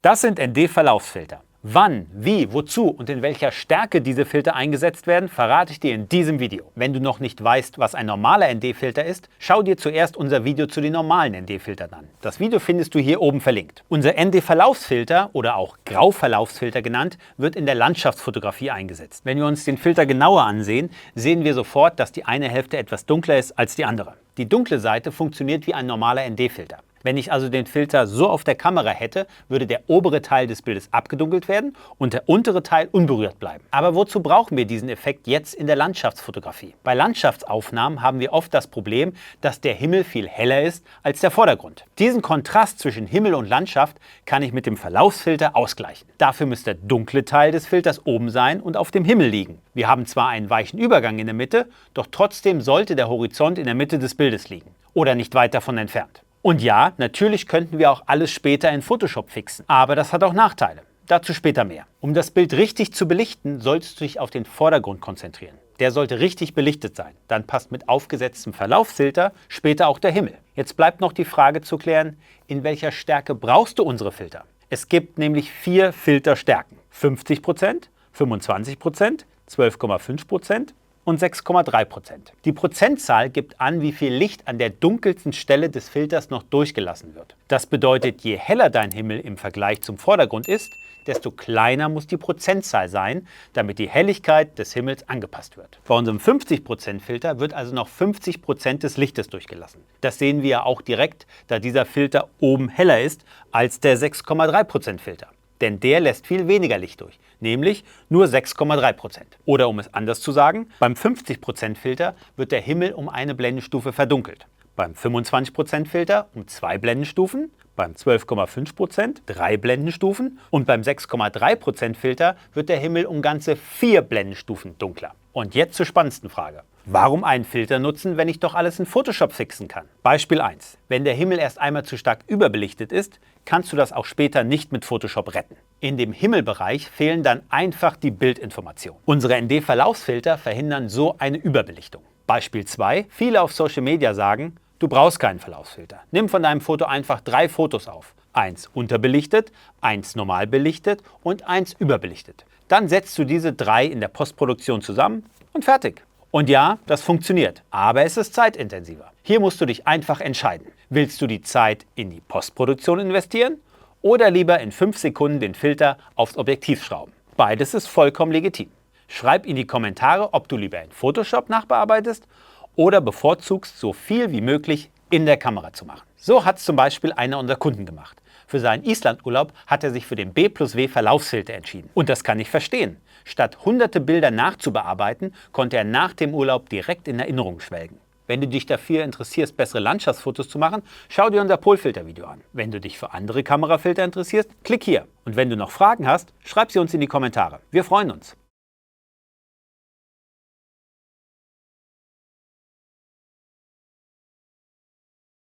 Das sind ND-Verlaufsfilter. Wann, wie, wozu und in welcher Stärke diese Filter eingesetzt werden, verrate ich dir in diesem Video. Wenn du noch nicht weißt, was ein normaler ND-Filter ist, schau dir zuerst unser Video zu den normalen ND-Filtern an. Das Video findest du hier oben verlinkt. Unser ND-Verlaufsfilter oder auch Grauverlaufsfilter genannt, wird in der Landschaftsfotografie eingesetzt. Wenn wir uns den Filter genauer ansehen, sehen wir sofort, dass die eine Hälfte etwas dunkler ist als die andere. Die dunkle Seite funktioniert wie ein normaler ND-Filter. Wenn ich also den Filter so auf der Kamera hätte, würde der obere Teil des Bildes abgedunkelt werden und der untere Teil unberührt bleiben. Aber wozu brauchen wir diesen Effekt jetzt in der Landschaftsfotografie? Bei Landschaftsaufnahmen haben wir oft das Problem, dass der Himmel viel heller ist als der Vordergrund. Diesen Kontrast zwischen Himmel und Landschaft kann ich mit dem Verlaufsfilter ausgleichen. Dafür müsste der dunkle Teil des Filters oben sein und auf dem Himmel liegen. Wir haben zwar einen weichen Übergang in der Mitte, doch trotzdem sollte der Horizont in der Mitte des Bildes liegen oder nicht weit davon entfernt. Und ja, natürlich könnten wir auch alles später in Photoshop fixen, aber das hat auch Nachteile. Dazu später mehr. Um das Bild richtig zu belichten, solltest du dich auf den Vordergrund konzentrieren. Der sollte richtig belichtet sein. Dann passt mit aufgesetztem Verlaufsfilter später auch der Himmel. Jetzt bleibt noch die Frage zu klären, in welcher Stärke brauchst du unsere Filter? Es gibt nämlich 4 Filterstärken. 50%, 25%, 12,5% und 6,3%. Die Prozentzahl gibt an, wie viel Licht an der dunkelsten Stelle des Filters noch durchgelassen wird. Das bedeutet, je heller dein Himmel im Vergleich zum Vordergrund ist, desto kleiner muss die Prozentzahl sein, damit die Helligkeit des Himmels angepasst wird. Bei unserem 50% Filter wird also noch 50% des Lichtes durchgelassen. Das sehen wir ja auch direkt, da dieser Filter oben heller ist als der 6,3% Filter. Denn der lässt viel weniger Licht durch, nämlich nur 6,3%. Oder um es anders zu sagen, beim 50% Filter wird der Himmel um eine Blendenstufe verdunkelt. Beim 25% Filter um 2 Blendenstufen, beim 12,5% 3 Blendenstufen und beim 6,3% Filter wird der Himmel um ganze 4 Blendenstufen dunkler. Und jetzt zur spannendsten Frage. Warum einen Filter nutzen, wenn ich doch alles in Photoshop fixen kann? Beispiel 1. Wenn der Himmel erst einmal zu stark überbelichtet ist, kannst du das auch später nicht mit Photoshop retten. In dem Himmelbereich fehlen dann einfach die Bildinformationen. Unsere ND-Verlaufsfilter verhindern so eine Überbelichtung. Beispiel 2. Viele auf Social Media sagen, du brauchst keinen Verlaufsfilter. Nimm von deinem Foto einfach 3 Fotos auf. 1 unterbelichtet, 1 normal belichtet und 1 überbelichtet. Dann setzt du diese 3 in der Postproduktion zusammen und fertig. Und ja, das funktioniert, aber es ist zeitintensiver. Hier musst du dich einfach entscheiden. Willst du die Zeit in die Postproduktion investieren oder lieber in 5 Sekunden den Filter aufs Objektiv schrauben? Beides ist vollkommen legitim. Schreib in die Kommentare, ob du lieber in Photoshop nachbearbeitest oder bevorzugst, so viel wie möglich in der Kamera zu machen. So hat es zum Beispiel einer unserer Kunden gemacht. Für seinen Islandurlaub hat er sich für den B+W Verlaufsfilter entschieden. Und das kann ich verstehen. Statt hunderte Bilder nachzubearbeiten, konnte er nach dem Urlaub direkt in Erinnerung schwelgen. Wenn du dich dafür interessierst, bessere Landschaftsfotos zu machen, schau dir unser Polfilter-Video an. Wenn du dich für andere Kamerafilter interessierst, klick hier. Und wenn du noch Fragen hast, schreib sie uns in die Kommentare. Wir freuen uns.